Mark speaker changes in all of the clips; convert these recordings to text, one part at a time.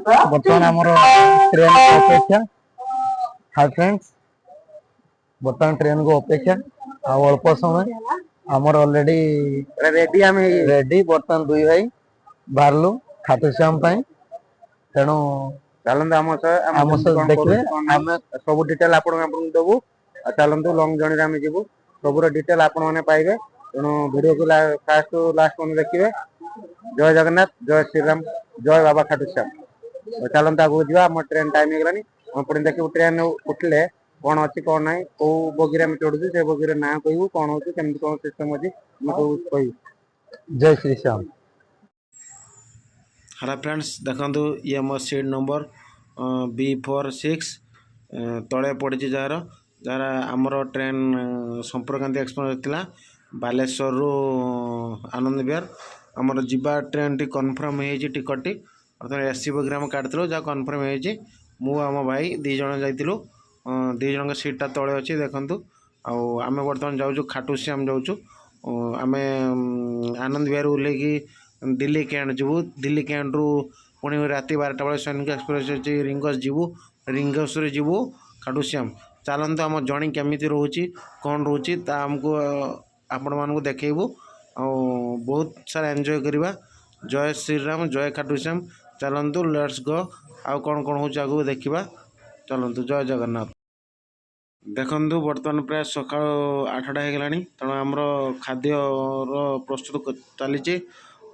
Speaker 1: बर्तमान आमर ट्रेन को अपेक्षा हाय फ्रेंड्स बर्तमान ट्रेन को अपेक्षा अल्प समय आमर ऑलरेडी रेडी बर्तमान दुई भाई बाहरलु खाटूश्याम तेणु
Speaker 2: चलते आम देखिए आम सब डिटेल आपको देवु चलते लंग जर्नी आम जीवु सब डिटेल आपण मैंने पाइबे तेणु वीडियो को फास्ट लास्ट मैंने देखिए। जय जगन्नाथ जय श्रीराम जय बाबा खाटूश्याम। चलते आगे जा ट्रेन टाइम हो पुणी देखिए ट्रेन उठले कौन अच्छी कौन ना कौ बगी चढ़ू से बगी ना कहू कौन हो कौन सिस्टम अच्छी कह।
Speaker 1: जय श्री श्याम।
Speaker 3: हेलो फ्रेंड्स देखो ये मो सीट नंबर B46 तले पड़ी जार जार आमर ट्रेन संपर्कांति एक्सप्रेस था बालेश्वर रु आनंद विहार आमर जीवा ट्रेन टी कन्फर्म हो टिकट टी अर्थात एसी बगी आम काटू जहाँ कन्फर्म हो आम भाई दीज जाइलु दीज सीटा तले अच्छी देखु आम बर्तमान जाऊँ खाटूश्याम जाऊँ आम आनंद विहार ओह्ल दिल्ली कैंट जीवु दिल्ली कैंट रु पुणी राति 12टा बेले सैनिक एक्सप्रेस अच्छी रिंगस जीवु रिंगस जीवु खाटूश्याम। चलते आम जर्नी केमी रोचे कौन रोचे आमको आपण मानक देखू बहुत सारा एंजॉय करवा। जय श्रीराम जय खाटूश्याम। चलतु लेट्स गो आउ कौन कौन हो आगे देखा चलतु जय जगन्नाथ। देखु बर्तमान प्राय सका 8टा हो गलानी तेणु आमर खाद्य प्रस्तुत चली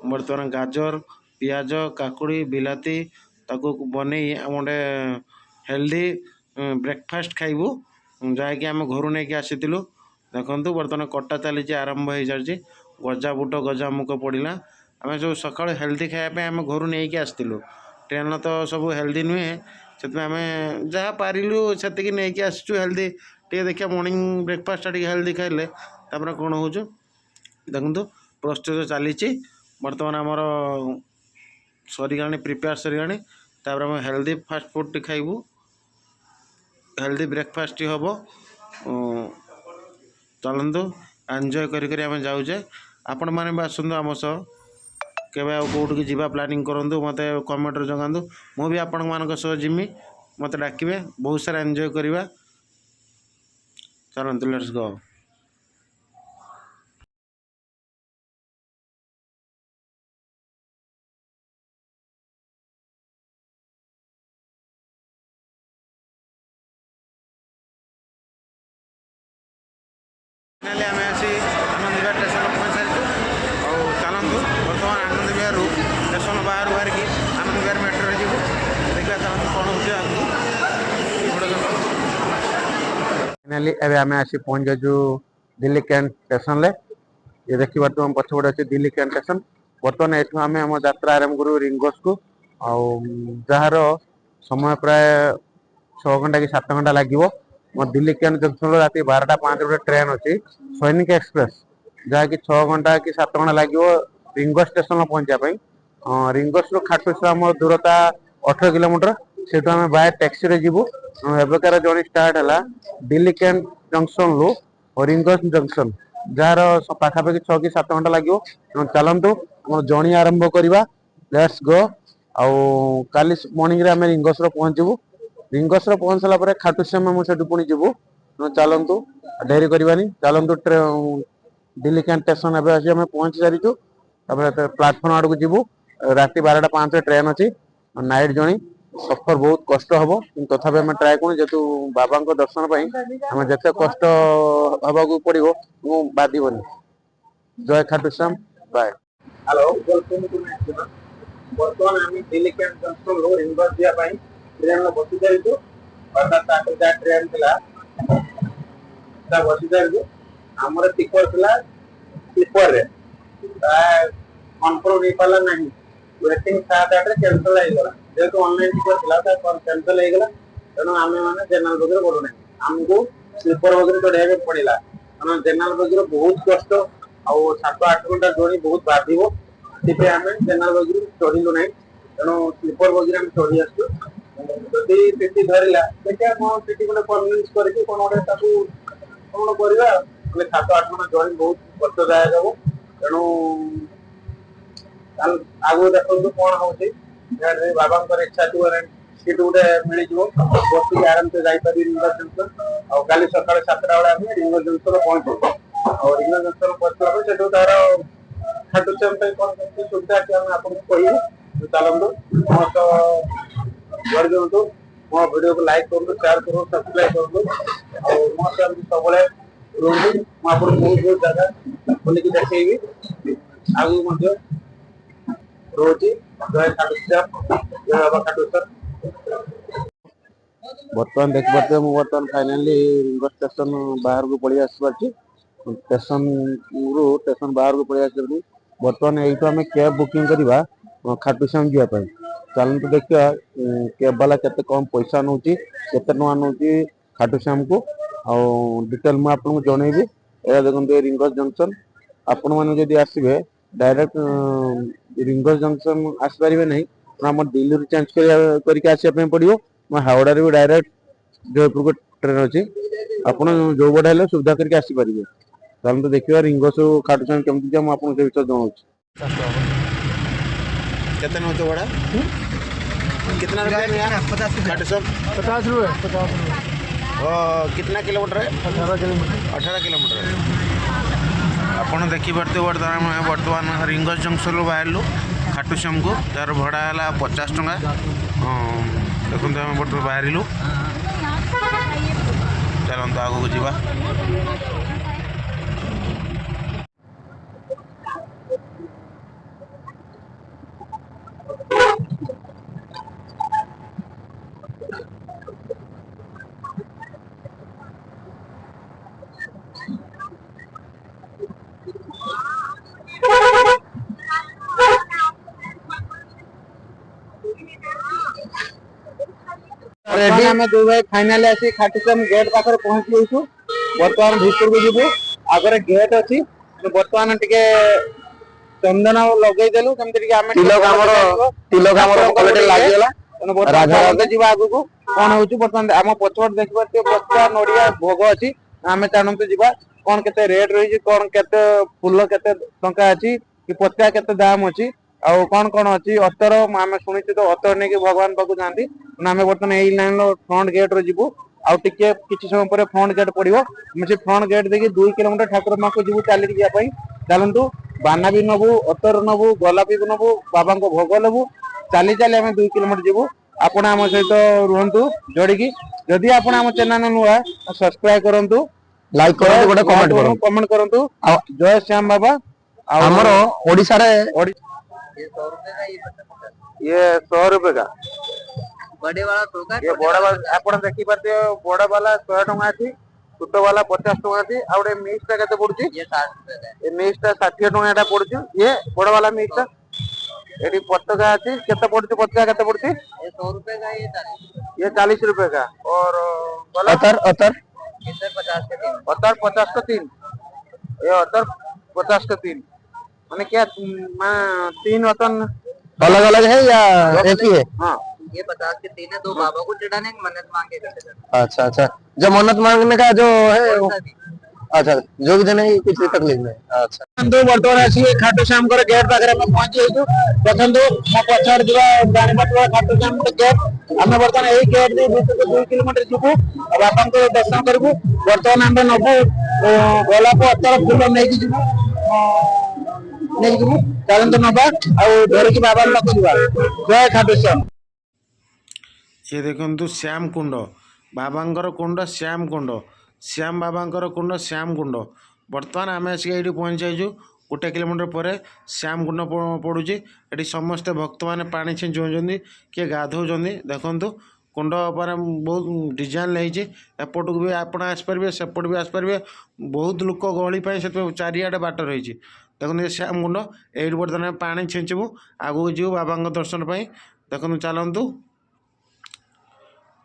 Speaker 3: बर्तमान गाजर पियाज काकुड़ी बिलाती ताको बने गोटे हेल्दी ब्रेकफास्ट खाइबू जहाँकि आम घर नहीं आसीलु। देखु बर्तमान कटा चली आरंभ हो सारी गजा बुट गजा मुग पड़ा आम सब सका हेल्दी खायापी आम घर नहीं आसलु ट्रेन तो सब हेल्दी नुहे से आम जहाँ पारिलु से नहीं आसचु हेल्दी टे देखिए मॉर्निंग ब्रेकफास्ट हेल्दी खाइले तापर कौन हो देखु प्रस्तुत चली बर्तमान आमर सरीगलानी प्रिपेयर सरीगलानी तापर आम हेल्दी फास्ट फूड टी खाइबू हेल्दी ब्रेकफास्ट टी हम चलतु एंजॉय करी आम जाऊे आपण मैंने भी आसतु आम सह केवे कौट की प्लानिंग करूँ मत कमेंट जगातु मु भी आपण मान जिमी मत डाकिबे बहुत सारा एंजॉय करवा। चलतु लेट्स गो। आम आसी आनंद विहार स्टेशन पहुँच सारी और चलतु बर्तमान आनंद विहार स्टेशन बाहर बाहर की आनंद विहार मेट्रो जीवु देखा चलते कौन
Speaker 2: फाइनाली एवं आम आसी पहुँच जाऊँ दिल्ली कैंट स्टेशन ले ये देखिए बर्तमान पछपटे अच्छे दिल्ली कैंट स्टेशन बर्तमान ये आम आम यात्रा आरंभ करूँ रिंगस को जार समय प्राय 6 घंटा कि 7 घंटा लगे मो दिल्ली कैंट जंक्शन राति 12टा 5 गोटे ट्रेन अच्छी सैनिक एक्सप्रेस जहाँकि 6 घंटा कि 7 घंटा लगे रिंगस स्टेशन पहुँचापी रिंगस रु खाटूश्याम दूरता 18 किलोमीटर से आम बाय टैक्सी रे जीवु एवकार जर्नी स्टार्ट है दिल्ली कैंट जंक्शन रु रिंगस जंक्शन जार पाखापाखि 6 कि 7 घंटा लगे चलतु आम जर्नी आरंभ करवा लेट्स गो आउ काली मॉर्निंग रे आम रिंगस पहुँचू रिंगस पहुँच सारा खाटूश्याम आम से पुणी जीवु चलतु डेरी करवानी चलतु दिल्ली कैंट स्टेशन एवं पहुँची सारीचु प्लाटफर्म आड़ को जीवु राति 12टा 5 ट्रेन अच्छी नाइट जर्नी सफर बहुत कष्ट हम तथापि आम ट्राए करूँ जेतु बाबा दर्शन आम जिते कष्ट हवा पड़ो बाधबनी। जय खाटूश्याम बाय। हेलो बर्तमान आम दिल्ली कैंट जंक्शन रो रिंगस जावाई ट्रेन बसी जाइए ट्रेन था बसी जाइए आमर टिकट था स्लीपर रे कन्फर्म नहीं पाला ना वेटिंग 7-8 कैंसल होगा जेहतु ऑनलाइन टिकट था कैंसल होगा तेणु आम मैंने जनरल बगी पड़ूना आमको स्लीपर बगी चढ़ाई पड़ा कारण जनरल बगी बहुत कष्ट आउ 7-8 घंटा जर्नी बहुत बाधिब से आम जनरल बगी चढ़लु ना तेणु स्लीपर बगी आम चढ़ी आसू जदि टीटी धरला देखिए कौन टीटी गोटे कन्विन्स करके कौन गोटे कौन करवा 7-8 घंटा जर्नी बहुत कष्टदायक हम तेणु आगु देखो कौन हो बाबा इच्छा थी सीट गोटे मिल बस आराम से जापर रिंगर जंक्शन आउ सका 7टा बेले रिंगर जंक्शन पहुंचू और रिंगर जंक्शन पहुंचला से तार खाटुश्याम कौन सुविधा अच्छी आपको कहू चलतु मो तो जोड़ दिंतु मो वीडियो को लाइक करूँ शेयर करूँ सब्सक्राइब करूँ और मो सब रुहतु बहुत बहुत जगह बुलिक देखी आगे रोची जय खाटुश्याम जय बाबा खाटुश्याम। बर्तमान देख पारे मुझे बर्तमान फाइनाली रिंगर स्टेशन बाहर को पड़ी आसी स्टेशन रु स्टेशन बाहर को पड़ी आसी बर्तमान यही आम कैब बुकिंग करवा खाटुश्याम जावाई चलते देखा कैब वाला केते कम पैसा नौ केते टଙ୍କା नौ खाटुश्याम को डिटेल मुझे आपको जनइबी ए देखते रिंगर जंक्शन आपण मैंने जब आसवे डायरेक्ट रिंगर जंक्शन आसपारे नहीं आम दिल्ली चेंज करके आसपा पड़ो हावड़ा भी डायरेक्ट जयपुर को ट्रेन अच्छी आपड़ जो बड़े हेल्ले सुविधा करके आसपारे चलते देखिए रिंगस खाटुश्याम केमती जाए मुझे से विषय जनाऊँ
Speaker 3: कितने होते बड़ा कितना रुपया 50 रुपये कितना किलोमीटर है 18 किलोमीटर है आपड़ देखिपे बर्तमान रिंगस जंक्शन बाहर खाटुश्याम को जार भड़ा है 50 टଙ୍କା देखते आम बर्तमान बाहर चलते आग को जीवा
Speaker 2: आम दो भाई फाइनाली आसी खाटुश्याम गेट पाखे पहुंच जाइछू बर्तमान भीतर को जीवु आगे गेट अच्छी बर्तमान टिके चंदन लगे देलु कमती आम तिलक राधा जीवा आगु को कौन हो बर्तमान आम पछपट देख पारे बस्ता नड़िया भोग अच्छी आम चाहतु जीवा कौन के रेट रही कौन के फूल के टंका अच्छी कि पत्ता के दाम अच्छी आउ कौन कौन अच्छी अतर आम शुणी तो अतर नहीं भगवान पाक जाती आम बर्तमान यही लाइन फ्रंट गेट रे जीवु आउ टिके किसी समय पर फ्रंट गेट पड़ो से फ्रंट गेट देखिए 2 किलोमीटर ठाकुर माँ को जीवु चलिक जावाई चलतु बाना भी नबू अतर नबू गोलापी भी नबू बाबा को भोग लेबू चली चली आम 2 किलोमीटर जीवु आपण आम सहित रुहतु जोड़िकी जदि आप आम चैनल नुआ सब्सक्राइब करूँ
Speaker 1: लाइक करो
Speaker 2: कमेंट करूँ जय श्याम बाबा
Speaker 1: हमर ओडिसा रे
Speaker 2: ये 100 रुपए का
Speaker 4: बड़े वाला तो
Speaker 2: ये बड़ा वाला आप देखी पाते बड़ा वाला 100 टଙ୍କା अच्छी छोट वाला 50 टଙ୍କା अच्छी आ गोटे मिक्स टा केते पड़ुची
Speaker 4: ये 60 रुपए का है।
Speaker 2: ये मिक्स टा 60 टଙ୍କା एटा पड़ुची ये बड़ा वाला मिक्स टा एटी पटका अच्छी केते पड़ुची पटका केते पड़ुची
Speaker 4: ये 100 रुपए का
Speaker 2: ये 40 रुपए का और
Speaker 1: अतर अतर
Speaker 4: इधर 50 के 3
Speaker 2: अतर 50 का 3 ये अतर 50 का 3 माने क्या 3 अतन
Speaker 1: अलग अलग है या एक ही है?
Speaker 2: हाँ
Speaker 4: ये 50 के 3 है। 2 बाबा को चढ़ाने एक मन्नत मांग के करते
Speaker 1: अच्छा अच्छा जो मन्नत मांगने का जो है अच्छा जो भी देने की कुछ तकलीफ नहीं अच्छा
Speaker 2: तो बर्तमान आसी खाटुश्याम को गेट पाखे में पहुंची देखो मो पछाड़ दिवा जानीपा खाटुश्याम गेट आम बर्तमान यही गेट दे 2 किलोमीटर जीवु बापा को दर्शन करूँ बर्तमान आम नबू गोलाप अतर फूल नहीं जीवु नहीं जीवु चलते नवा आरिकी बाबा लग जय खाटुश्याम।
Speaker 3: ये देखु श्याम कुंड बाबांकर कुंड श्याम बाबांकर कुंड श्याम कुंड बर्तमान आम आसिक ये पहुँच जाइए 1 किलोमीटर पर श्याम कुंड पड़ुची ये समस्ते भक्त मैंने पानी छिंचुंट किए गाधौं देखु कुंड पर बहुत डिजाइन लगी एपट को भी आप आसपारे सेपट भी आसपारे बहुत लोक गहली से चारिआडे बाट रही देखो ये श्याम कुंड ये बर्तमान पानी छिंचबू आगू जीव बाबा दर्शन पर देखो चलतु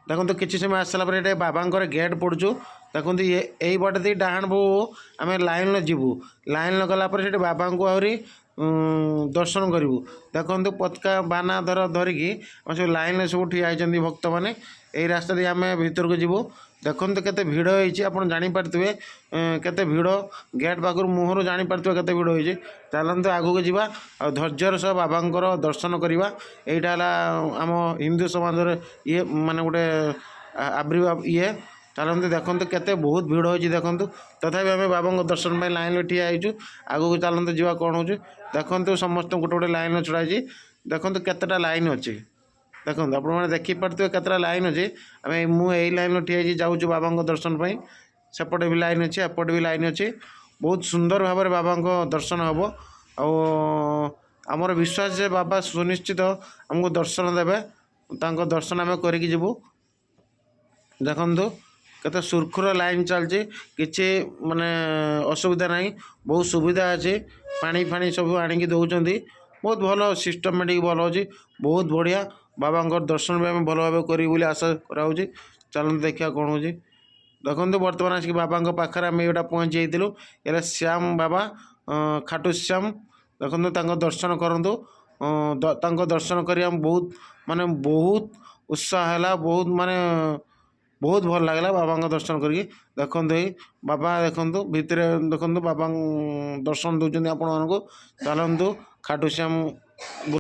Speaker 3: देखो किसी समय आसला बाबा गेट पड़चु देखो ये यही बटे दी डाण बो आम लाइन जीवु लाइन गलापर से बाबा को आहरी दर्शन करूँ देखो पतका बाना धरिकी सब लाइन सब ठिया भक्त मैंने यही रास्ता दे आम भीतर को जीवु देखो केते भिड़ होती आप जापारे केते भिड़ गेट पाखर मुहर जापारे केते भिड़ होती चलते आगू जावा आ धैर्यर सह बाबांकर दर्शन करवा यहाँ आम हिंदू समाज ये माने गोटे आविर्भाव ये चलते देखो केते बहुत भिड़ होती देखो तथापि आम बाबा दर्शन पर लाइन में ठिया होइछु आगू चलते जावा कौन हो देखो समस्त गोटे गोटे लाइन छड़ाई देखो केतेटा लाइन अच्छी देखो आपने देखिपे केतटा लाइन अच्छे आम मुझे लाइन ठिया जाऊँ बाबा दर्शन पर सेपटे भी लाइन अच्छे एपटे भी लाइन अच्छे बहुत सुंदर भाव में बाबा दर्शन हम आमर विश्वास जे बाबा सुनिश्चित आमको दर्शन देवे दर्शन आम करके जीवु देखु केते सुरखुर लाइन चलती किसी माने असुविधा नहीं बहुत सुविधा अच्छे पानी फाणी सब आनिकी दौरान बहुत भल सिस्टमेटिक भल अच्छी बहुत बढ़िया बाबा दर्शन भी आम भल भाव कर आशा कराऊँगी चलते देखा कौन हो देखो बर्तमान आसिक बाबा पाखे आम यहाँ पहुँची जाइलु ये श्याम बाबा खाटू श्याम देखो दर्शन करूँ दर्शन कर बहुत माने बहुत उत्साह है बहुत माने बहुत भल लगला बाबा दर्शन करके देखो बाबा देखो भितर देखो बाबा दर्शन दूसरी आपण चलतु खाटू श्याम